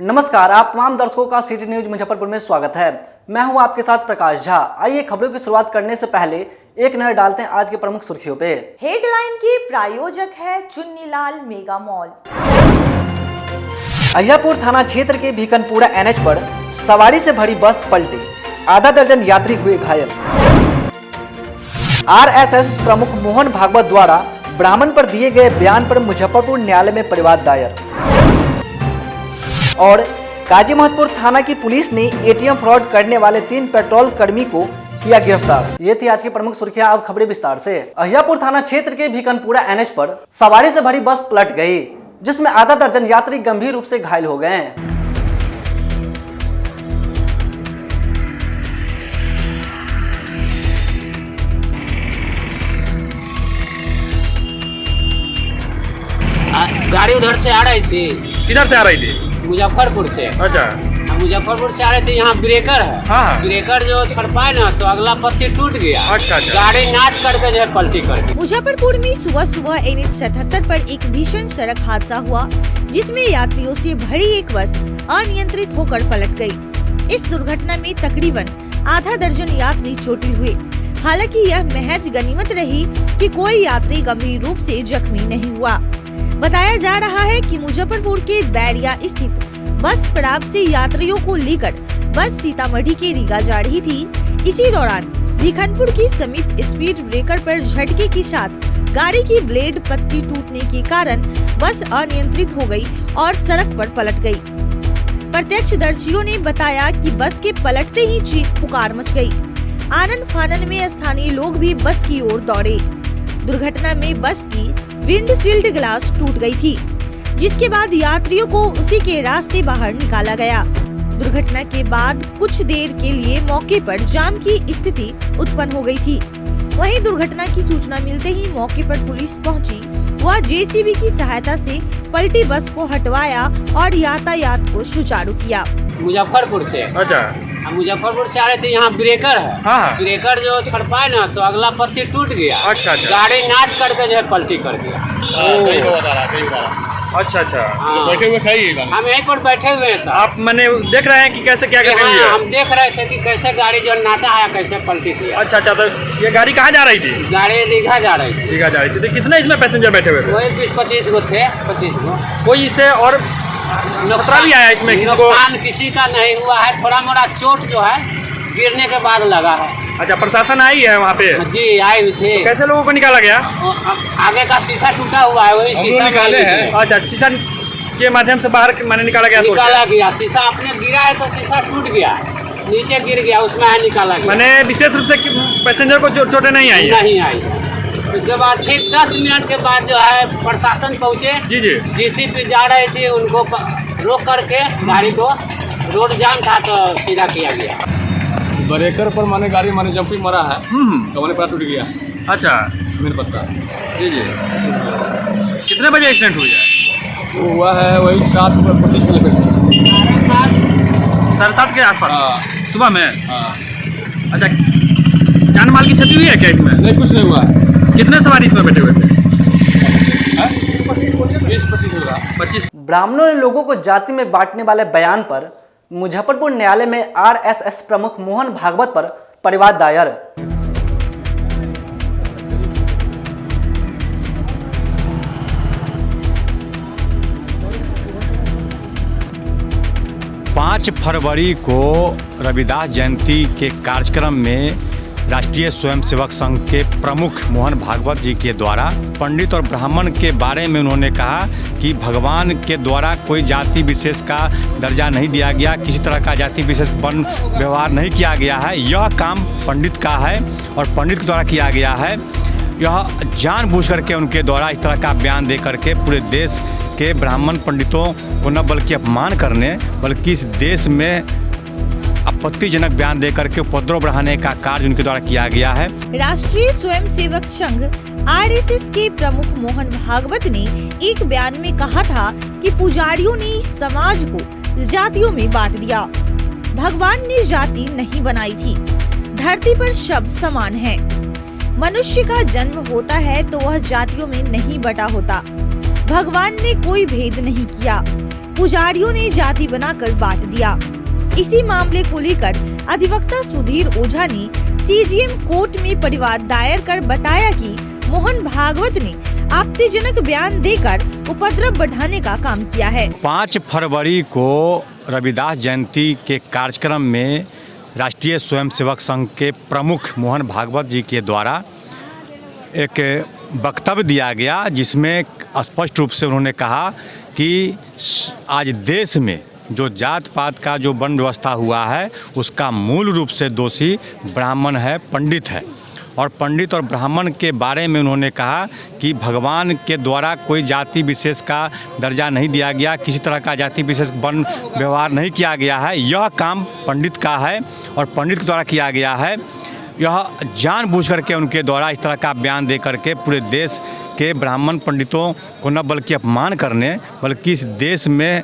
नमस्कार, आप तमाम दर्शकों का सिटी न्यूज मुजफ्फरपुर में स्वागत है। मैं हूं आपके साथ प्रकाश झा। आइए खबरों की शुरुआत करने से पहले एक नजर डालते हैं आज के प्रमुख सुर्खियों पे। हेडलाइन की प्रायोजक है चुन्नीलाल मेगा मॉल। अहियापुर थाना क्षेत्र के भीकनपुरा एनएच पर सवारी से भरी बस पलटी, आधा दर्जन यात्री हुए घायल। आरएसएस प्रमुख मोहन भागवत द्वारा ब्राह्मण पर दिए गए बयान पर मुजफ्फरपुर न्यायालय में परिवाद दायर। और काजी महतपुर थाना की पुलिस ने एटीएम फ्रॉड करने वाले 3 पेट्रोल कर्मी को किया गिरफ्तार। ये थी आज की प्रमुख सुर्खियां। अब खबरें विस्तार से। अहियापुर थाना क्षेत्र के भीकनपुरा एनएच पर सवारी से भरी बस पलट गई, जिसमें आधा दर्जन यात्री गंभीर रूप से घायल हो गए हैं। गाड़ी उधर से आ रही थी। किधर से आ रही थी? मुजफ्फरपुर से। अच्छा, मुजफ्फरपुर से आ रही थी। यहाँ ब्रेकर है। हाँ। ब्रेकर जो छड़पाए ना तो अगला पत्ती टूट गया। अच्छा। गाड़ी नाच करके जो है पलटी कर दी। मुजफ्फरपुर में सुबह NH 77 पर एक भीषण सड़क हादसा हुआ, जिसमें यात्रियों से भरी एक बस अनियंत्रित होकर पलट गई। इस दुर्घटना में तकरीबन आधा दर्जन यात्री चोटिल हुए। हालांकि यह महज गनीमत रही कि कोई यात्री गंभीर रूप से जख्मी नहीं हुआ। बताया जा रहा है कि मुजफ्फरपुर के बैरिया स्थित बस पड़ाव से यात्रियों को लेकर बस सीतामढ़ी के रीगा जा रही थी। इसी दौरान भीखनपुर के समीप स्पीड ब्रेकर पर झटके के साथ गाड़ी की ब्लेड पत्ती टूटने के कारण बस अनियंत्रित हो गई और सड़क पर पलट गई। प्रत्यक्षदर्शियों ने बताया कि बस के पलटते ही चीख पुकार मच गई। आनन फानन में स्थानीय लोग भी बस की ओर दौड़े। दुर्घटना में बस की विंडशील्ड ग्लास टूट गई थी, जिसके बाद यात्रियों को उसी के रास्ते बाहर निकाला गया। दुर्घटना के बाद कुछ देर के लिए मौके पर जाम की स्थिति उत्पन्न हो गई थी। वहीं दुर्घटना की सूचना मिलते ही मौके पर पुलिस पहुंची। वह जेसीबी की सहायता से पलटी बस को हटवाया और यातायात को सुचारू किया। मुजफ्फरपुर से। अच्छा। मुजफ्फरपुर से आ रहे थे। यहाँ ब्रेकर है। हाँ। ब्रेकर जो छड़पाए ना तो अगला पत्ती टूट गया। अच्छा। गाड़ी नाच करके जो है पलटी कर दिया। अच्छा। हाँ। बैठे हुए सही है। हम यहीं पर बैठे हुए हैं सर। आप मैंने देख रहे हैं कि कैसे क्या कर रही है? हम देख रहे थे कि कैसे गाड़ी जो नाचा है कैसे पलटी किया। अच्छा। तो ये गाड़ी कहाँ जा रही थी? गाड़ी रीगा जा रही थी। रीगा जा रही थी। तो कितने इसमें पैसेंजर बैठे हुए थे? वही 20-25 गो थे। 25 गो। कोई इससे और खतरा भी आया इसमें? नुकसान किसी का नहीं हुआ है। थोड़ा मोड़ा चोट जो है गिरने के बाद लगा है। अच्छा, प्रशासन आई है वहाँ पे? जी आई हुई थी। कैसे लोगों को निकाला गया? आगे का शीशा टूटा हुआ है, वही शीशा निकाले हैं। अच्छा, शीशा के माध्यम से बाहर मैंने निकाला गया? निकाला गया। शीशा अपने गिरा है तो शीशा टूट गया, नीचे गिर गया, उसमें है निकाला गया। मैंने विशेष रूप से पैसेंजर को चोटें नहीं आई? नहीं आई। उसके बाद ठीक 10 मिनट के बाद जो है प्रशासन पहुँचे। जी। जेसीबी जा रहे थे, उनको रोक करके गाड़ी को, रोड जाम था तो सीधा किया गया। ब्रेकर पर माने गाड़ी माने जंपी मरा है तो मैंने पता टूट गया। अच्छा। मेरे पता। जी। कितने बजे एक्सीडेंट हुई है? वो हुआ है वही 7:25 के लगभग। 7:30 के आसपास? हाँ। सुबह में? हाँ। अच्छा, जान माल की क्षति हुई है क्या इसमें? नहीं, कुछ नहीं हुआ। कितने सवारी इसमें बैठे हुए थे? 20-25 होगा। 25। ब्राह्मणों ने लोगों को जाति में बांटने वाले बयान पर मुजफ्फरपुर न्यायालय में आरएसएस प्रमुख मोहन भागवत पर परिवाद दायर। पाँच फरवरी को रविदास जयंती के कार्यक्रम में राष्ट्रीय स्वयंसेवक संघ के प्रमुख मोहन भागवत जी के द्वारा पंडित और ब्राह्मण के बारे में उन्होंने कहा कि भगवान के द्वारा कोई जाति विशेष का दर्जा नहीं दिया गया, किसी तरह का जाति विशेष वर्ण व्यवहार नहीं किया गया है। यह काम पंडित का है और पंडित के द्वारा किया गया है। यह जानबूझ करके उनके द्वारा इस तरह का बयान दे करके पूरे देश के ब्राह्मण पंडितों को न बल्कि अपमान करने बल्कि इस देश में आपत्तिजनक बयान देकर के उपद्रव बढ़ाने का कार्य उनके द्वारा किया गया है। राष्ट्रीय स्वयंसेवक संघ आरएसएस के प्रमुख मोहन भागवत ने एक बयान में कहा था कि पुजारियों ने समाज को जातियों में बांट दिया। भगवान ने जाति नहीं बनाई थी। धरती पर सब समान हैं। मनुष्य का जन्म होता है तो वह जातियों में नहीं बटा होता। भगवान ने कोई भेद नहीं किया। पुजारियों ने जाति बनाकर बांट दिया। इसी मामले को लेकर अधिवक्ता सुधीर ओझा ने सीजीएम कोर्ट में परिवाद दायर कर बताया कि मोहन भागवत ने आपत्तिजनक बयान देकर उपद्रव बढ़ाने का काम किया है। 5 फरवरी को रविदास जयंती के कार्यक्रम में राष्ट्रीय स्वयंसेवक संघ के प्रमुख मोहन भागवत जी के द्वारा एक वक्तव्य दिया गया, जिसमें स्पष्ट रूप से उन्होंने कहा कि आज देश में जो जात पात का जो वर्ण व्यवस्था हुआ है उसका मूल रूप से दोषी ब्राह्मण है, पंडित है। और पंडित और ब्राह्मण के बारे में उन्होंने कहा कि भगवान के द्वारा कोई जाति विशेष का दर्जा नहीं दिया गया, किसी तरह का जाति विशेष वर्ण व्यवहार नहीं किया गया है। यह काम पंडित का है और पंडित के द्वारा किया गया है। यह जानबूझ करके उनके द्वारा इस तरह का बयान दे करके पूरे देश के ब्राह्मण पंडितों को न बल्कि अपमान करने बल्कि इस देश में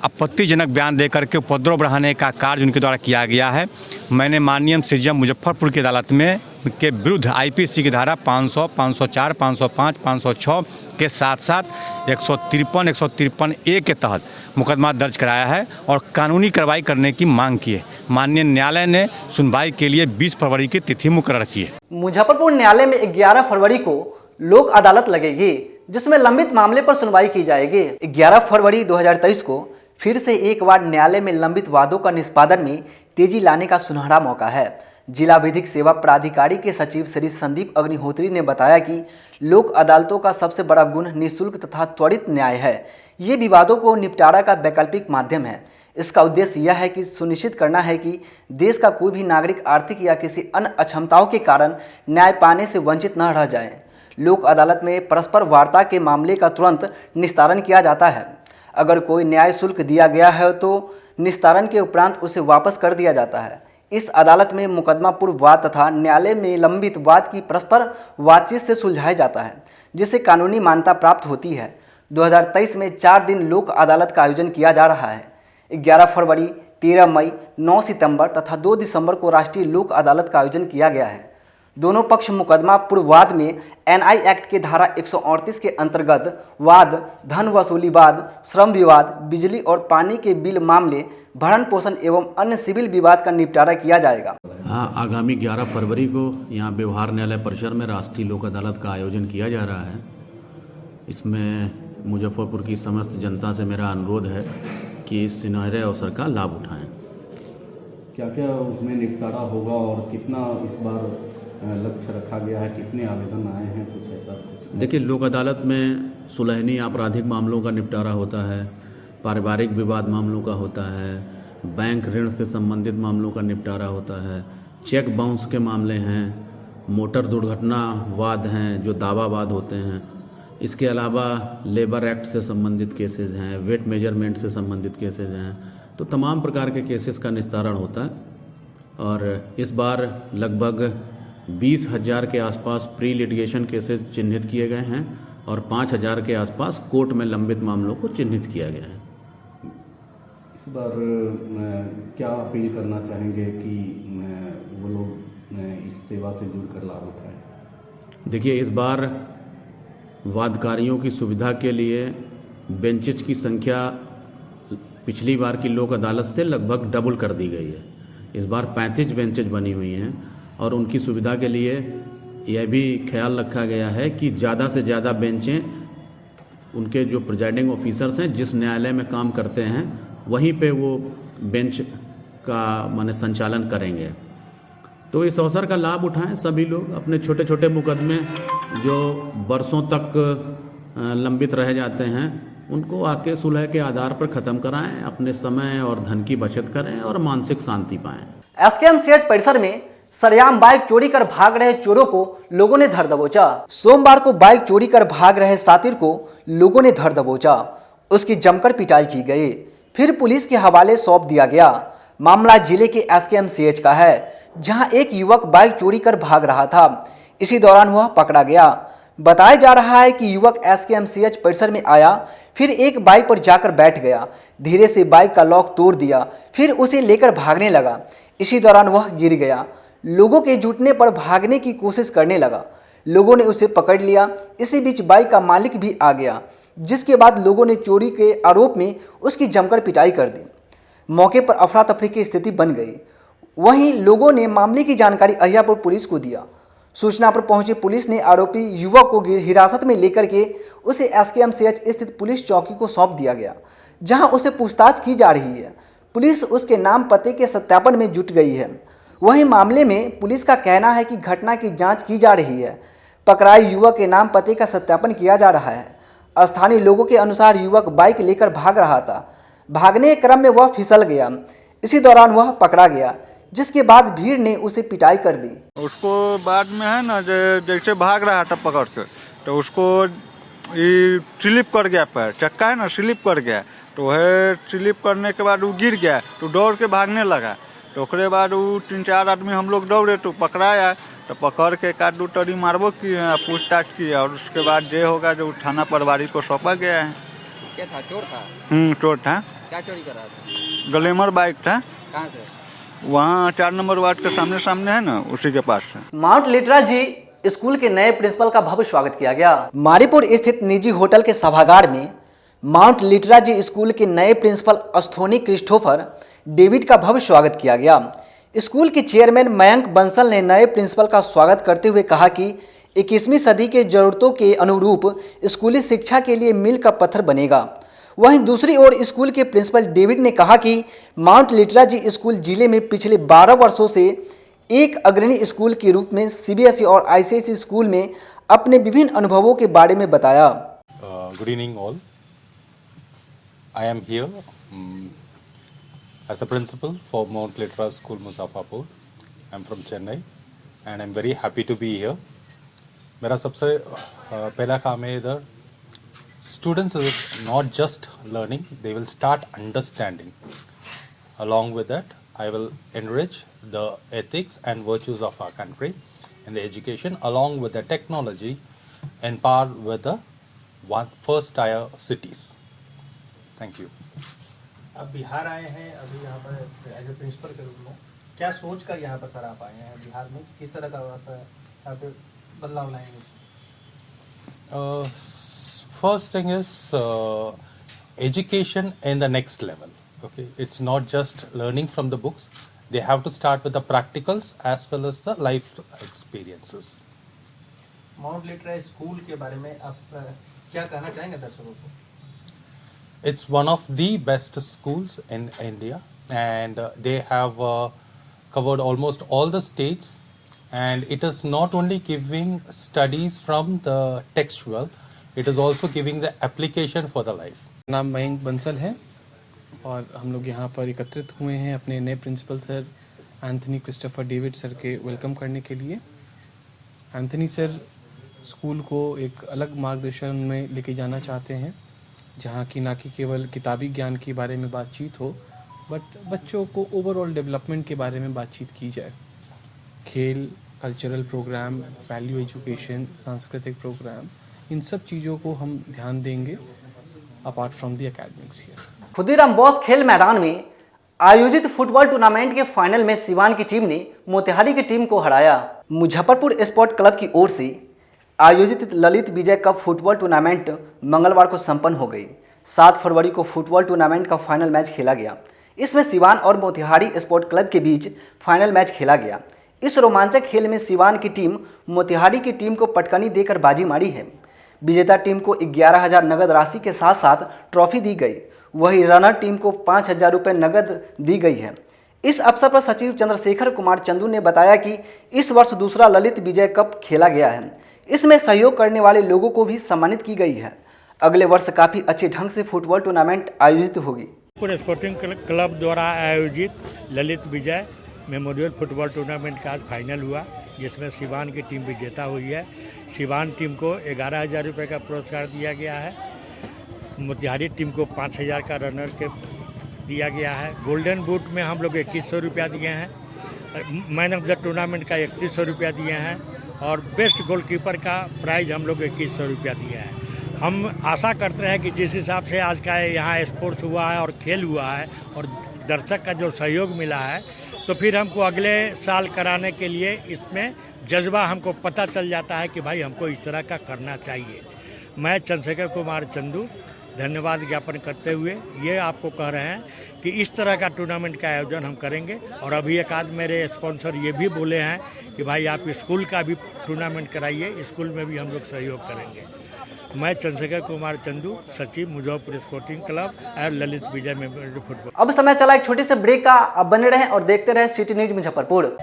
आपत्तिजनक बयान दे करके उपद्रव बढ़ाने का कार्य उनके द्वारा किया गया है। मैंने माननीय सीजीएम मुजफ्फरपुर की अदालत में के विरुद्ध आईपीसी की धारा 500, 504, 505, 506 के साथ साथ 153, 153A के तहत मुकदमा दर्ज कराया है और कानूनी कार्रवाई करने की मांग की है। माननीय न्यायालय ने सुनवाई के लिए 20 फरवरी की तिथि मुकर्रर की है। मुजफ्फरपुर न्यायालय में 11 फरवरी को लोक अदालत लगेगी, जिसमें लंबित मामले पर सुनवाई की जाएगी। 11 फरवरी 2023 को फिर से एक बार न्यायालय में लंबित वादों का निष्पादन में तेजी लाने का सुनहरा मौका है। जिला विधिक सेवा प्राधिकारी के सचिव श्री संदीप अग्निहोत्री ने बताया कि लोक अदालतों का सबसे बड़ा गुण निःशुल्क तथा त्वरित न्याय है। ये विवादों को निपटारा का वैकल्पिक माध्यम है। इसका उद्देश्य यह है कि सुनिश्चित करना है कि देश का कोई भी नागरिक आर्थिक या किसी अन्य अक्षमताओं के कारण न्याय पाने से वंचित न रह जाए। लोक अदालत में परस्पर वार्ता के मामले का तुरंत निस्तारण किया जाता है। अगर कोई न्याय शुल्क दिया गया है तो निस्तारण के उपरांत उसे वापस कर दिया जाता है। इस अदालत में मुकदमा पूर्व वाद तथा न्यायालय में लंबित वाद की परस्पर बातचीत से सुलझाया जाता है, जिससे कानूनी मान्यता प्राप्त होती है। 2023 में 4 दिन लोक अदालत का आयोजन किया जा रहा है। 11 फरवरी, 13 मई, 9 सितंबर तथा 2 दिसंबर को राष्ट्रीय लोक अदालत का आयोजन किया गया है। दोनों पक्ष मुकदमा पूर्व वाद में एनआई एक्ट के धारा 138 के अंतर्गत वाद, धन वसूली वाद, श्रम विवाद, बिजली और पानी के बिल मामले, भरण पोषण एवं अन्य सिविल विवाद का निपटारा किया जाएगा। हाँ, आगामी 11 फरवरी को यहाँ व्यवहार न्यायालय परिसर में राष्ट्रीय लोक अदालत का आयोजन किया जा रहा है। इसमें मुजफ्फरपुर की समस्त जनता से मेरा अनुरोध है कि इस सुनहरे अवसर का लाभ उठाएं। क्या क्या उसमें निपटारा होगा और कितना इस बार लक्ष्य रखा गया है, कितने आवेदन आए हैं, कुछ ऐसा कुछ? देखिए, लोक अदालत में सुलहनी आपराधिक मामलों का निपटारा होता है, पारिवारिक विवाद मामलों का होता है, बैंक ऋण से संबंधित मामलों का निपटारा होता है, चेक बाउंस के मामले हैं, मोटर दुर्घटना वाद हैं जो दावा वाद होते हैं। इसके अलावा लेबर एक्ट से संबंधित केसेस हैं, वेट मेजरमेंट से संबंधित केसेस हैं। तो तमाम प्रकार के केसेस का निस्तारण होता है और इस बार लगभग 20,000 के आसपास प्री लिटिगेशन केसेस चिन्हित किए गए हैं और 5,000 के आसपास कोर्ट में लंबित मामलों को चिन्हित किया गया है। इस बार क्या अपील करना चाहेंगे कि वो लोग इस सेवा से जुड़कर लाभ उठाएं? देखिए, इस बार वादकारियों की सुविधा के लिए बेंचेज की संख्या पिछली बार की लोक अदालत से लगभग डबल कर दी गई है। इस बार 35 बेंचेज बनी हुई हैं और उनकी सुविधा के लिए यह भी ख्याल रखा गया है कि ज़्यादा से ज़्यादा बेंचें उनके जो प्रिजाइडिंग ऑफिसर्स हैं जिस न्यायालय में काम करते हैं वहीं पे वो बेंच का माने संचालन करेंगे। तो इस अवसर का लाभ उठाएं सभी लोग। अपने छोटे छोटे मुकदमे जो बरसों तक लंबित रह जाते हैं उनको आके सुलह के आधार पर ख़त्म कराएं, अपने समय और धन की बचत करें और मानसिक शांति पाएं। एसकेएमसीएच परिसर में सरेआम बाइक चोरी कर भाग रहे चोरों को लोगों ने धर दबोचा। सोमवार को बाइक चोरी कर भाग रहे सातिर को लोगों ने धर दबोचा। उसकी जमकर पिटाई की गई, फिर पुलिस के हवाले सौंप दिया गया। मामला जिले के एसकेएमसीएच का है, जहां एक युवक बाइक चोरी कर भाग रहा था। इसी दौरान वह पकड़ा गया। बताया जा रहा है कि युवक एसकेएमसीएच परिसर में आया, फिर एक बाइक पर जाकर बैठ गया, धीरे से बाइक का लॉक तोड़ दिया, फिर उसे लेकर भागने लगा। इसी दौरान वह गिर गया। लोगों के जुटने पर भागने की कोशिश करने लगा। लोगों ने उसे पकड़ लिया। इसी बीच बाइक का मालिक भी आ गया। जिसके बाद लोगों ने चोरी के आरोप में उसकी जमकर पिटाई कर दी। मौके पर अफरा तफरी की स्थिति बन गई। वहीं लोगों ने मामले की जानकारी अहियापुर पुलिस को दिया। सूचना पर पहुंची पुलिस ने आरोपी युवक को हिरासत में लेकर के उसे SKMCH स्थित पुलिस चौकी को सौंप दिया गया, जहां उसे पूछताछ की जा रही है। पुलिस उसके नाम पते के सत्यापन में जुट गई है। वहीं मामले में पुलिस का कहना है कि घटना की जांच की जा रही है। पकड़ाए युवक के नाम पते का सत्यापन किया जा रहा है। स्थानीय लोगों के अनुसार युवक बाइक लेकर भाग रहा था। भागने के क्रम में वह फिसल गया। इसी दौरान वह पकड़ा गया, जिसके बाद भीड़ ने उसे पिटाई कर दी। उसको बाद में है ना, जैसे भाग रहा था पकड़ के, तो उसको स्लिप कर गया, पैर चक्का है ना स्लिप कर गया, तो वह स्लिप करने के बाद वो गिर गया, तो दौड़ के भागने लगा। तो उसके बाद वो 3-4 आदमी हम लोग दौड़े तो पकड़ाया, तो पकड़ के काट दो टरी मारबो किए, पूछताछ की, और उसके बाद जो होगा जो थाना प्रभारी को सौंपा गया है। क्या था, चोर था? चोर था। क्या चोरी कर रहा था? ग्लैमर बाइक था। कहाँ से? वहाँ 4 नंबर वार्ड के सामने है ना, उसी के पास से। माउंट लिटराजी स्कूल के नए प्रिंसिपल का भव्य स्वागत किया गया। मारीपुर स्थित निजी होटल के सभागार में माउंट लिटराजी स्कूल के नए प्रिंसिपल अस्थोनी क्रिस्टोफर डेविड का भव्य स्वागत किया गया। स्कूल के चेयरमैन मयंक बंसल ने नए प्रिंसिपल का स्वागत करते हुए कहा कि 21वीं सदी के जरूरतों के अनुरूप स्कूली शिक्षा के लिए मील का पत्थर बनेगा। वहीं दूसरी ओर स्कूल के प्रिंसिपल डेविड ने कहा कि माउंट लिटराजी स्कूल जिले में पिछले 12 वर्षों से एक अग्रणी स्कूल के रूप में CBSE और ICSE स्कूल में अपने विभिन्न अनुभवों के बारे में बताया। Good evening all. I am here as a principal for Mount Litra School Muzaffarpur. I am from Chennai and I am very happy to be here. मेरा सबसे पहला काम है इधर, students is not just learning, they will start understanding. Along with that, I will enrich the ethics and virtues of our country in the education, along with the technology, and par with the first tier cities. Thank you. आप बिहार आए हैं अभी यहाँ पर as a principal के रूप में, क्या सोच कर यहाँ पर सर आप आए हैं? बिहार में किस तरह का यहाँ पे बदलाव लाएंगे? First thing is education in the next level. Okay, it's not just learning from the books. They have to start with the practicals as well as the life experiences. Mount Litera school के बारे में आप क्या कहना चाहेंगे दर्शकों को? It's one of the best schools in India, and they have covered almost all the states, and it is not only giving studies from the textual, it is also giving the application for the life. नाम मयंक बंसल है और हम लोग यहाँ पर एकत्रित हुए हैं अपने नए principal sir Anthony Christopher David sir के वेलकम करने के लिए। एंथनी सर स्कूल को एक अलग मार्गदर्शन में लेके जाना चाहते हैं, जहाँ की ना कि केवल किताबी ज्ञान के बारे में बातचीत हो, बट बच्चों को ओवरऑल डेवलपमेंट के बारे में बातचीत की जाए। खेल, कल्चरल प्रोग्राम, वैल्यू एजुकेशन, सांस्कृतिक प्रोग्राम, इन सब चीज़ों को हम ध्यान देंगे apart from the academics here. Khudiram Bose खेल मैदान में आयोजित फुटबॉल टूर्नामेंट के फाइनल में सिवान की टीम ने मोतिहारी की टीम को हराया। मुजफ्फरपुर स्पोर्ट क्लब की ओर से आयोजित ललित विजय कप फुटबॉल टूर्नामेंट मंगलवार को संपन्न हो गई। 7 फरवरी को फुटबॉल टूर्नामेंट का फाइनल मैच खेला गया। इसमें सिवान और मोतिहारी स्पोर्ट क्लब के बीच फाइनल मैच खेला गया। इस रोमांचक खेल में सिवान की टीम मोतिहारी की टीम को पटकनी देकर बाजी मारी है। विजेता टीम को 11,000 नगद राशि के साथ साथ ट्रॉफी दी गई। वहीं रनर टीम को 5,000 रुपये नगद दी गई है। इस अवसर पर सचिव चंद्रशेखर कुमार चंदू ने बताया कि इस वर्ष दूसरा ललित विजय कप खेला गया है। इसमें सहयोग करने वाले लोगों को भी सम्मानित की गई है। अगले वर्ष काफ़ी अच्छे ढंग से फुटबॉल टूर्नामेंट आयोजित होगी। स्पोर्टिंग क्लब द्वारा आयोजित ललित विजय मेमोरियल फुटबॉल टूर्नामेंट का आज फाइनल हुआ, जिसमें सिवान की टीम विजेता हुई है। सिवान टीम को 11,000 रुपये का पुरस्कार दिया गया है। मोतिहारी टीम को 5,000 का रनर के दिया गया है। गोल्डन बूट में हम लोग 2100 रुपया दिए हैं। मैन ऑफ द टूर्नामेंट का 3100 रुपया दिए हैं और बेस्ट गोलकीपर का प्राइज़ हम लोग 2100 रुपया दिया है। हम आशा करते हैं कि जिस हिसाब से आज का यहाँ स्पोर्ट्स हुआ है और खेल हुआ है और दर्शक का जो सहयोग मिला है, तो फिर हमको अगले साल कराने के लिए इसमें जज्बा हमको पता चल जाता है कि भाई हमको इस तरह का करना चाहिए। मैं चंद्रशेखर कुमार चंदू धन्यवाद ज्ञापन करते हुए ये आपको कह रहे हैं कि इस तरह का टूर्नामेंट का आयोजन हम करेंगे। और अभी एक आध मेरे स्पॉन्सर ये भी बोले हैं कि भाई आप स्कूल का भी टूर्नामेंट कराइए, स्कूल में भी हम लोग सहयोग करेंगे। मैं चंद्रशेखर कुमार चंदू, सचिव मुजफ्फरपुर स्पोर्टिंग क्लब और ललित विजय मेमोरियल फुटबॉल। अब समय चला एक छोटी से ब्रेक का। अब बने रहें और देखते रहें सिटी न्यूज मुजफ्फरपुर।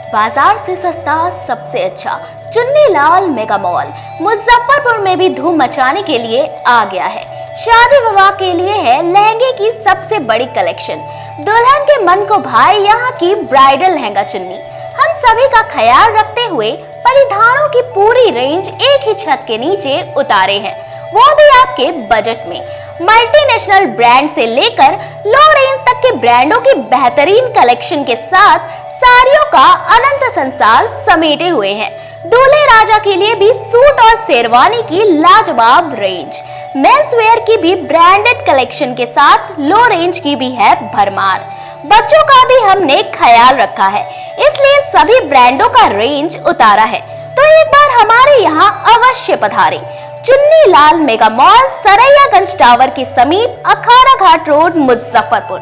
बाजार से सस्ता सबसे अच्छा चुन्नीलाल मेगा मॉल मुजफ्फरपुर में भी धूम मचाने के लिए आ गया है। शादी विवाह के लिए है लहंगे की सबसे बड़ी कलेक्शन। दुल्हन के मन को भाए यहाँ की ब्राइडल लहंगा चुन्नी। हम सभी का ख्याल रखते हुए परिधानों की पूरी रेंज एक ही छत के नीचे उतारे हैं, वो भी आपके बजट में। मल्टीनेशनल ब्रांड से लेकर लो रेंज तक के ब्रांडों की बेहतरीन कलेक्शन के साथ साड़ियों का अनंत संसार समेटे हुए हैं। दूल्हे राजा के लिए भी सूट और शेरवानी की लाजवाब रेंज। मेंस वेयर की भी ब्रांडेड कलेक्शन के साथ लो रेंज की भी है भरमार। बच्चों का भी हमने ख्याल रखा है, इसलिए सभी ब्रांडों का रेंज उतारा है। तो एक बार हमारे यहाँ अवश्य पधारें। Chunnilal mega mall, Saraiyaganj tower के समीप, अखाड़ा घाट रोड, मुजफ्फरपुर।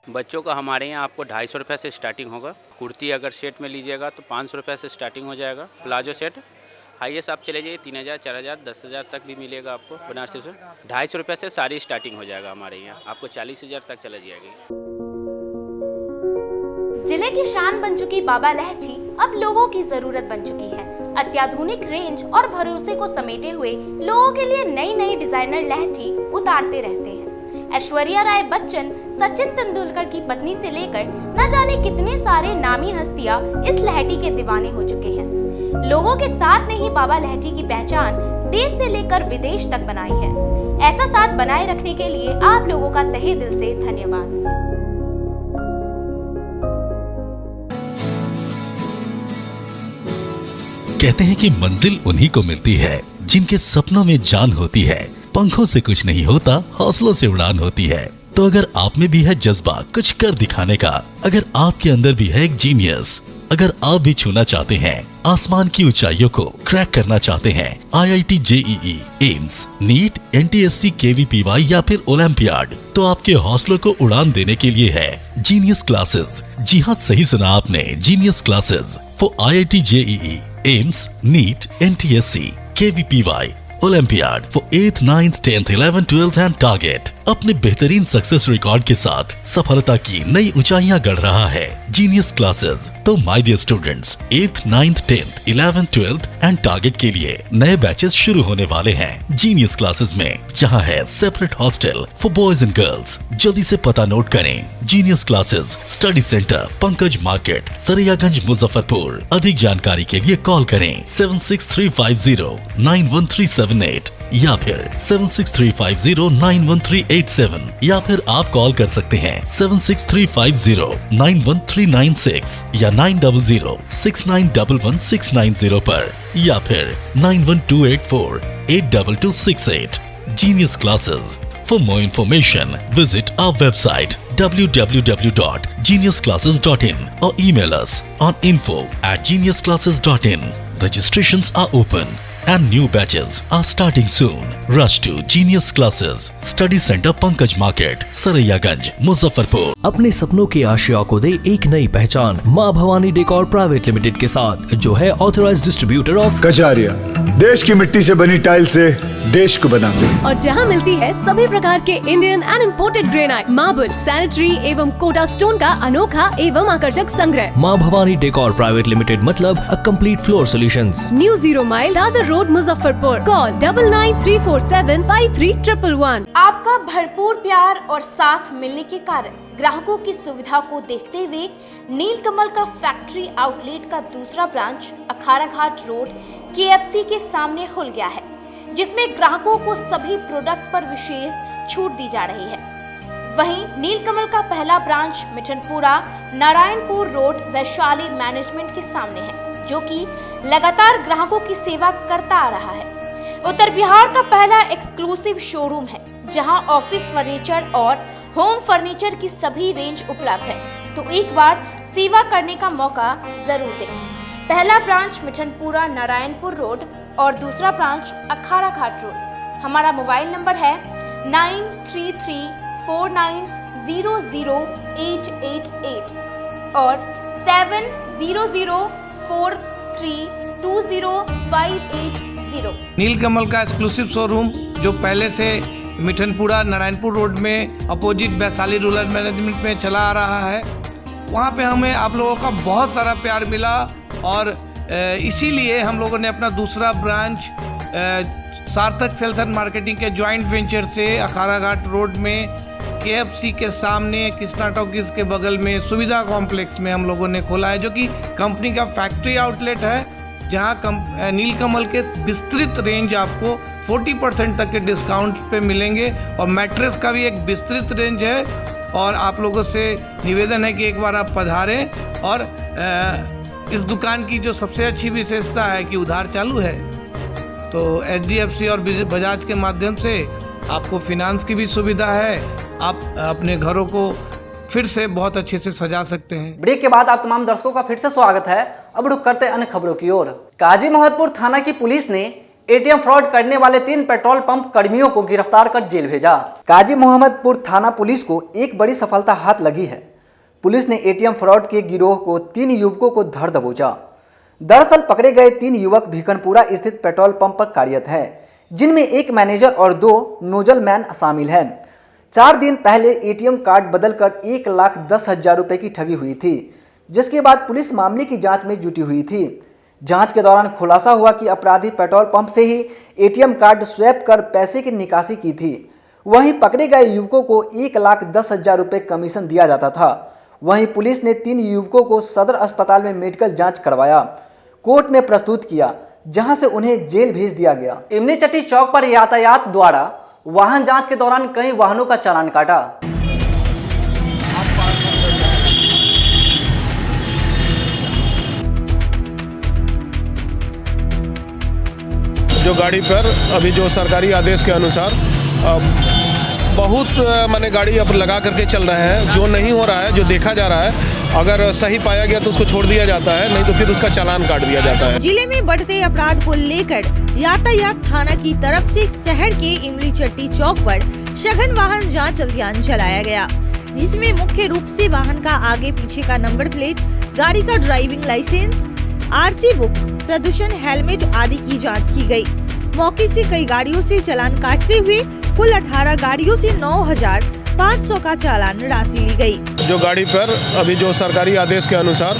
बच्चों का हमारे यहाँ आपको 250 रुपये से स्टार्टिंग होगा। कुर्ती अगर सेट में लीजिएगा तो 500 रुपये से स्टार्टिंग हो जाएगा। प्लाजो सेट हाईएस्ट आप चले जाइए 3000, 4000, 10,000 तक भी मिलेगा आपको बनारसी से। 250 रुपये से सारी स्टार्टिंग हो जाएगा हमारे यहाँ, आपको 40,000 तक चला जाएगी। जिले की शान बन चुकी बाबा लहठी अब लोगों की जरूरत बन चुकी है। अत्याधुनिक रेंज और भरोसे को समेटे हुए लोगों के लिए नई नई डिजाइनर लहठी उतारते रहते हैं। ऐश्वर्या राय बच्चन, सचिन तेंदुलकर की पत्नी से लेकर न जाने कितने सारे नामी हस्तियां इस लहठी के दीवाने हो चुके हैं। लोगों के साथ ने ही बाबा लहठी की पहचान देश से लेकर विदेश तक बनाई है। ऐसा साथ बनाए रखने के लिए आप लोगों का तहे दिल से धन्यवाद। कहते हैं कि मंजिल उन्हीं को मिलती है जिनके सपनों में जान होती है। पंखों से कुछ नहीं होता, हौसलों से उड़ान होती है। तो अगर आप में भी है जज्बा कुछ कर दिखाने का, अगर आपके अंदर भी है एक जीनियस, अगर आप भी छूना चाहते हैं आसमान की ऊंचाइयों को, क्रैक करना चाहते हैं IIT JEE, AIIMS, NEET, NTSC, KVPY या फिर ओलंपियाड, तो आपके हौसलों को उड़ान देने के लिए है जीनियस क्लासेस। जी हाँ, सही सुना आपने, genius classes for IIT JEE, AIIMS, NEET, NTSC, KVPY, olympiad for 8th, 9th, 10th, 11th, 12th and target. अपने बेहतरीन सक्सेस रिकॉर्ड के साथ सफलता की नई ऊंचाइयां गढ़ रहा है जीनियस क्लासेस। तो my dear students, 8th, 9th, 10th, 11th, 12th and target के लिए नए बैचेस शुरू होने वाले हैं जीनियस क्लासेस में, जहां है separate hostel for boys and girls. जल्दी से पता नोट करें, genius classes, study centre, Pankaj market, Saraiyaganj, Muzaffarpur. अधिक जानकारी के लिए कॉल करें 7635091378 या फिर 7635091387 या फिर आप कॉल कर सकते हैं 7635091396 या 9006911690 पर या फिर 9128482268। Genius Classes. For more information, visit our website www.geniusclasses.in or email us on info@geniusclasses.in. Registrations are open and new batches are starting soon. Rush to Genius Classes, Study Center, Pankaj Market, Saraiyaganj, Muzaffarpur. अपने सपनों के आशिया को दे एक नई पहचान माँ Bhavani decor private limited के साथ, जो है ऑथराइज्ड डिस्ट्रीब्यूटर ऑफ कजारिया। देश की मिट्टी से बनी टाइल से देश को बनाते हैं। और जहां मिलती है सभी प्रकार के Indian and imported granite, marble, sanitary एवं कोटा स्टोन का अनोखा एवं आकर्षक संग्रह। माँ भवानी डेकोर प्राइवेट लिमिटेड मतलब a complete floor solutions. New 0 mile Dadar road, Muzaffarpur. Call 9934753111। आपका भरपूर प्यार और साथ मिलने के कारण ग्राहकों की सुविधा को देखते हुए नीलकमल का फैक्ट्री आउटलेट का दूसरा ब्रांच अखाड़ा घाट रोड KFC के सामने खुल गया है, जिसमें ग्राहकों को सभी प्रोडक्ट पर विशेष छूट दी जा रही है। वहीं नीलकमल का पहला branch Mithanpura Narayanpur road Vaishali management के सामने है, जो कि लगातार ग्राहकों की सेवा करता आ रहा है। उत्तर बिहार का पहला एक्सक्लूसिव शोरूम है जहां ऑफिस फर्नीचर और होम फर्नीचर की सभी रेंज उपलब्ध है, तो एक बार सेवा करने का मौका जरूर दें। पहला ब्रांच मिठनपुरा नारायणपुर रोड और दूसरा ब्रांच अखाड़ा घाट रोड। हमारा मोबाइल नंबर है 9334900888 और 7004320580। नीलकमल का एक्सक्लूसिव शोरूम जो पहले से मिठनपुरा नारायणपुर रोड में अपोजिट वैशाली रूरल मैनेजमेंट में चला आ रहा है, वहाँ पे हमें आप लोगों का बहुत सारा प्यार मिला और इसीलिए हम लोगों ने अपना दूसरा ब्रांच सार्थक सेल्स एंड मार्केटिंग के जॉइंट वेंचर से अखाड़ा घाट रोड में KFC के सामने कृष्णा टॉकीज के बगल में सुविधा कॉम्प्लेक्स में हम लोगों ने खोला है, जो कि कंपनी का फैक्ट्री आउटलेट है, जहां नीलकमल के विस्तृत रेंज आपको 40% तक के डिस्काउंट पे मिलेंगे और मैट्रेस का भी एक विस्तृत रेंज है। और आप लोगों से निवेदन है कि एक बार आप पधारें और इस दुकान की जो सबसे अच्छी विशेषता है कि उधार चालू है, तो HDFC और बजाज के माध्यम से आपको फिनांस की भी सुविधा है। आप अपने घरों को फिर से बहुत अच्छे से सजा सकते हैं। ब्रेक के बाद आप तमाम दर्शकों का फिर से स्वागत है। अब रुक करते अन्य खबरों की ओर। काजी मोहम्मदपुर थाना की पुलिस ने ATM फ्रॉड करने वाले 3 पेट्रोल पंप कर्मियों को गिरफ्तार कर जेल भेजा। काजी मोहम्मदपुर थाना पुलिस को एक बड़ी सफलता हाथ लगी है। पुलिस ने ATM फ्रॉड के गिरोह को 3 युवकों को धर दबोचा। दरअसल पकड़े गए 3 युवक भिकनपुरा स्थित पेट्रोल पंप पर कार्यरत हैं, जिनमें एक मैनेजर और 2 नोजल मैन शामिल हैं। 4 दिन पहले ATM कार्ड बदलकर 1,10,000 रुपए की ठगी हुई थी, जिसके बाद पुलिस मामले की जांच में जुटी हुई थी। जांच के दौरान खुलासा हुआ कि अपराधी पेट्रोल पंप से ही ATM कार्ड स्वैप कर पैसे की निकासी की थी। वहीं पकड़े गए युवकों को 1,10,000 रुपए कमीशन दिया जाता था। वहीं पुलिस ने 3 युवकों को सदर अस्पताल में मेडिकल जांच करवाया, कोर्ट में प्रस्तुत किया, जहां से उन्हें जेल भेज दिया गया। इमली चट्टी चौक पर यातायात द्वारा वाहन जांच के दौरान कई वाहनों का चालान काटा। जो गाड़ी पर अभी जो सरकारी आदेश के अनुसार बहुत माने गाड़ी अब लगा करके चल रहे हैं, जो नहीं हो रहा है, जो देखा जा रहा है, अगर सही पाया गया तो उसको छोड़ दिया जाता है, नहीं तो फिर उसका चालान काट दिया जाता है। जिले में बढ़ते अपराध को लेकर यातायात थाना की तरफ से शहर के इमली चट्टी चौक पर सघन वाहन जांच अभियान चलाया गया, जिसमें मुख्य रूप से वाहन का आगे पीछे का नंबर प्लेट, गाड़ी का ड्राइविंग लाइसेंस, RC बुक, प्रदूषण, हेलमेट आदि की जाँच की गयी। मौके से कई गाड़ियों से चालान काटते हुए कुल 18 गाड़ियों से 9,500 का चालान राशि ली गई। जो गाड़ी पर अभी जो सरकारी आदेश के अनुसार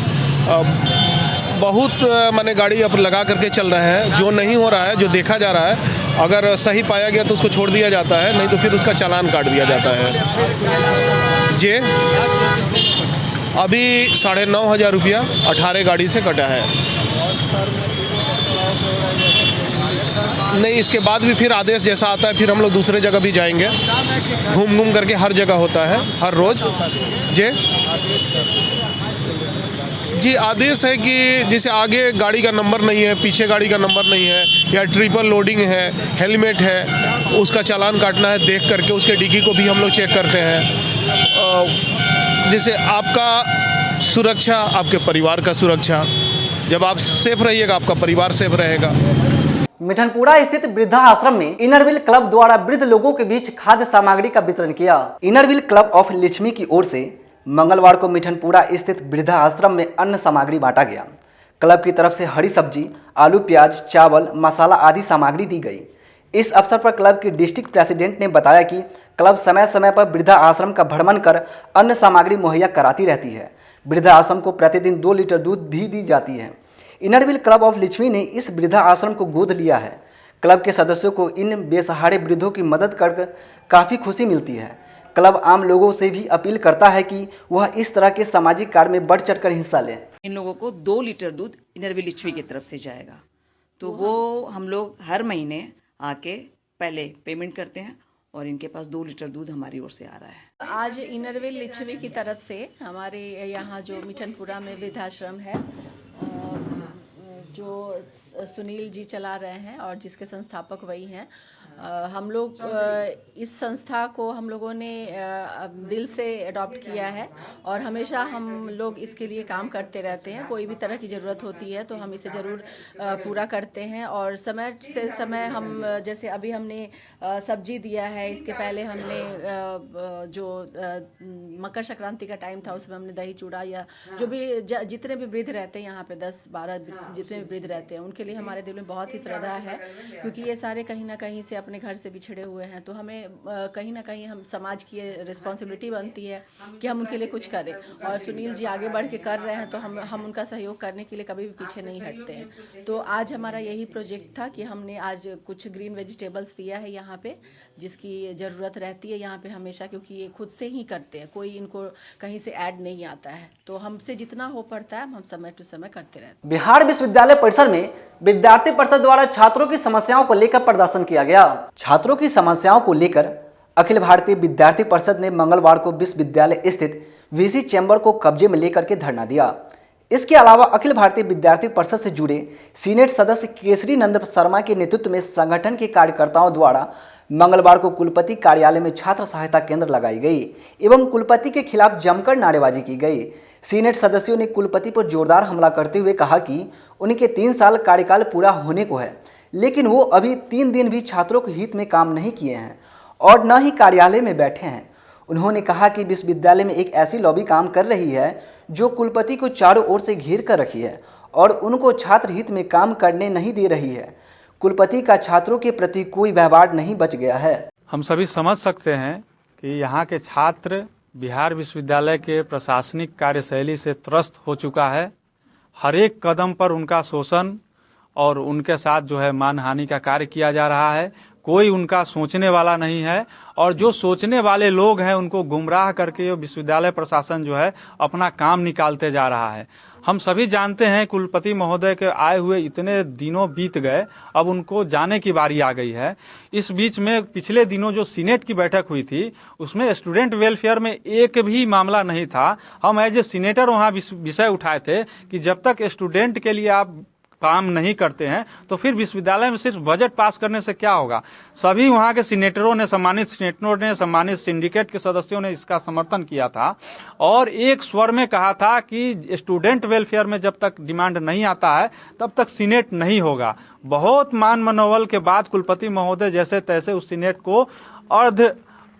बहुत माने गाड़ी अब लगा करके चल रहे हैं, जो नहीं हो रहा है, जो देखा जा रहा है, अगर सही पाया गया तो उसको छोड़ दिया जाता है, नहीं तो फिर उसका चालान काट दिया जाता है। जे अभी 9,500 रुपया 18 गाड़ी से कटा है। नहीं, इसके बाद भी फिर आदेश जैसा आता है, फिर हम लोग दूसरे जगह भी जाएंगे, घूम करके हर जगह होता है, हर रोज। जी आदेश है कि जैसे आगे गाड़ी का नंबर नहीं है, पीछे गाड़ी का नंबर नहीं है, या ट्रिपल लोडिंग है, हेलमेट है, उसका चालान काटना है। देख करके उसके डिग्गी को भी हम लोग चेक करते हैं। जैसे आपका सुरक्षा, आपके परिवार का सुरक्षा, जब आप सेफ रहिएगा आपका परिवार सेफ रहेगा। मिठनपुरा स्थित वृद्धा आश्रम में इनरव्हील क्लब द्वारा वृद्ध लोगों के बीच खाद्य सामग्री का वितरण किया। इनरव्हील क्लब ऑफ लक्ष्मी की ओर से मंगलवार को मिठनपुरा स्थित वृद्धा आश्रम में अन्न सामग्री बांटा गया। क्लब की तरफ से हरी सब्जी, आलू, प्याज, चावल, मसाला आदि सामग्री दी गई। इस अवसर पर क्लब की डिस्ट्रिक्ट प्रेसिडेंट ने बताया कि क्लब समय समय पर वृद्धा आश्रम का भ्रमण कर अन्न सामग्री मुहैया कराती रहती है। वृद्धा आश्रम को प्रतिदिन 2 लीटर दूध भी दी जाती है। इनरव्हील क्लब ऑफ लक्ष्मी ने इस वृद्धा आश्रम को गोद लिया है। क्लब के सदस्यों को इन बेसहारे वृद्धों की मदद कर काफ़ी खुशी मिलती है। क्लब आम लोगों से भी अपील करता है कि वह इस तरह के सामाजिक कार्य में बढ़ चढ़कर हिस्सा लें। इन लोगों को 2 लीटर दूध इनरव्हील लक्ष्मी की तरफ से जाएगा, तो वो हम लोग हर महीने आके पहले पेमेंट करते हैं और इनके पास 2 लीटर दूध हमारी ओर से आ रहा है। आज इनरव्हील लक्ष्मी की तरफ से हमारे यहाँ जो मिठनपुरा में वृद्धाश्रम है, जो सुनील जी चला रहे हैं और जिसके संस्थापक वही हैं। हम लोग इस संस्था को हम लोगों ने दिल से अडॉप्ट किया है और हमेशा हम लोग इसके लिए काम करते रहते हैं। कोई भी तरह की ज़रूरत होती है तो हम इसे ज़रूर पूरा करते हैं और समय से समय हम जैसे अभी हमने सब्जी दिया है, इसके पहले हमने जो मकर संक्रांति का टाइम था उसमें हमने दही चूड़ा या जो भी जितने भी वृद्ध रहते हैं यहाँ पे 10-12 जितने भी वृद्ध रहते हैं उनके लिए हमारे दिल में बहुत ही श्रद्धा है, क्योंकि ये सारे कहीं ना कहीं से अपने घर से बिछड़े हुए हैं। तो हमें कहीं ना कहीं हम समाज की रिस्पॉन्सिबिलिटी बनती है कि हम उनके लिए कुछ करें और सुनील जी आगे बढ़ के कर रहे हैं तो हम उनका सहयोग करने के लिए कभी भी पीछे नहीं हटते हैं। तो आज हमारा यही प्रोजेक्ट था कि हमने आज कुछ ग्रीन वेजिटेबल्स दिया है यहाँ पे, जिसकी ज़रूरत रहती है यहाँ पे हमेशा, क्योंकि ये खुद से ही करते हैं, कोई इनको कहीं से ऐड नहीं आता है। तो हमसे जितना हो पड़ता है हम समय टू समय करते रहते हैं। बिहार विश्वविद्यालय परिसर में विद्यार्थी परिषद द्वारा छात्रों की समस्याओं को लेकर प्रदर्शन किया गया। छात्रों की समस्याओं को लेकर अखिल भारतीय विद्यार्थी परिषद ने मंगलवार को विश्वविद्यालय स्थित वीसी चैम्बर को कब्जे में लेकर के धरना दिया। इसके अलावा अखिल भारतीय विद्यार्थी परिषद से जुड़े सीनेट सदस्य केसरी नंद शर्मा के नेतृत्व में संगठन के कार्यकर्ताओं द्वारा मंगलवार को कुलपति कार्यालय में छात्र सहायता केंद्र लगाई गई एवं कुलपति के खिलाफ जमकर नारेबाजी की गई। सीनेट सदस्यों ने कुलपति पर जोरदार हमला करते हुए कहा कि उनके 3 साल कार्यकाल पूरा होने को है, लेकिन वो अभी 3 दिन भी छात्रों के हित में काम नहीं किए हैं और न ही कार्यालय में बैठे हैं। उन्होंने कहा कि विश्वविद्यालय में एक ऐसी लॉबी काम कर रही है जो कुलपति को चारों ओर से घेर कर रखी है और उनको छात्र हित में काम करने नहीं दे रही है। कुलपति का छात्रों के प्रति कोई व्यवहार नहीं बच गया है। हम सभी समझ सकते हैं कि यहाँ के छात्र बिहार विश्वविद्यालय के प्रशासनिक कार्यशैली से त्रस्त हो चुका है। हर एक कदम पर उनका शोषण और उनके साथ जो है मानहानि का कार्य किया जा रहा है। कोई उनका सोचने वाला नहीं है और जो सोचने वाले लोग हैं उनको गुमराह करके विश्वविद्यालय प्रशासन जो है अपना काम निकालते जा रहा है। हम सभी जानते हैं कुलपति महोदय के आए हुए इतने दिनों बीत गए, अब उनको जाने की बारी आ गई है। इस बीच में पिछले दिनों जो सीनेट की बैठक हुई थी उसमें स्टूडेंट वेलफेयर में एक भी मामला नहीं था। हम एज ए सीनेटर वहाँ विषय उठाए थे कि जब तक स्टूडेंट के लिए आप काम नहीं करते हैं तो फिर विश्वविद्यालय में सिर्फ बजट पास करने से क्या होगा। सभी वहाँ के सीनेटरों ने, सम्मानित सीनेटरों ने, सम्मानित सिंडिकेट के सदस्यों ने इसका समर्थन किया था और एक स्वर में कहा था कि स्टूडेंट वेलफेयर में जब तक डिमांड नहीं आता है तब तक सीनेट नहीं होगा। बहुत मान मनोबल के बाद कुलपति महोदय जैसे तैसे उस सीनेट को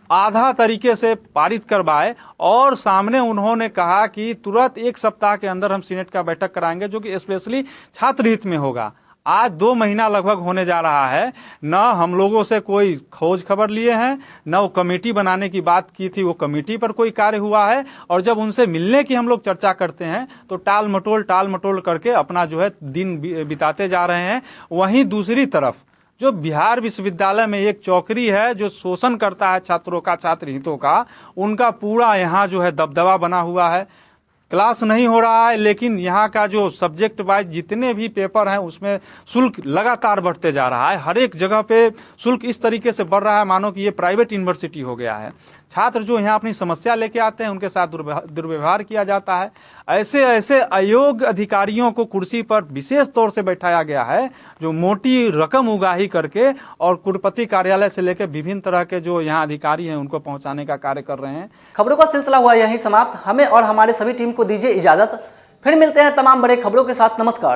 आधा तरीके से पारित करवाए और सामने उन्होंने कहा कि तुरंत 1 सप्ताह के अंदर हम सीनेट का बैठक कराएंगे जो कि स्पेशली छात्र हित में होगा। आज 2 महीना लगभग होने जा रहा है, न हम लोगों से कोई खोज खबर लिए हैं, न वो कमेटी बनाने की बात की थी, वो कमेटी पर कोई कार्य हुआ है और जब उनसे मिलने की हम लोग चर्चा करते हैं तो टाल मटोल करके अपना जो है दिन बिताते जा रहे हैं। वहीं दूसरी तरफ जो बिहार विश्वविद्यालय में एक चौकरी है जो शोषण करता है छात्रों का, छात्र हितों का, उनका पूरा यहाँ जो है दबदबा बना हुआ है। क्लास नहीं हो रहा है लेकिन यहाँ का जो सब्जेक्ट वाइज जितने भी पेपर हैं उसमें शुल्क लगातार बढ़ते जा रहा है। हर एक जगह पे शुल्क इस तरीके से बढ़ रहा है मानो कि ये प्राइवेट यूनिवर्सिटी हो गया है। छात्र जो यहाँ अपनी समस्या लेके आते हैं उनके साथ दुर्व्यवहार किया जाता है। ऐसे अयोग्य अधिकारियों को कुर्सी पर विशेष तौर से बैठाया गया है जो मोटी रकम उगाही करके और कुलपति कार्यालय से लेकर विभिन्न तरह के जो यहाँ अधिकारी हैं उनको पहुँचाने का कार्य कर रहे हैं। खबरों का सिलसिला हुआ यहीं समाप्त। हमें और हमारे सभी टीम को दीजिए इजाजत। फिर मिलते हैं तमाम बड़े खबरों के साथ। नमस्कार।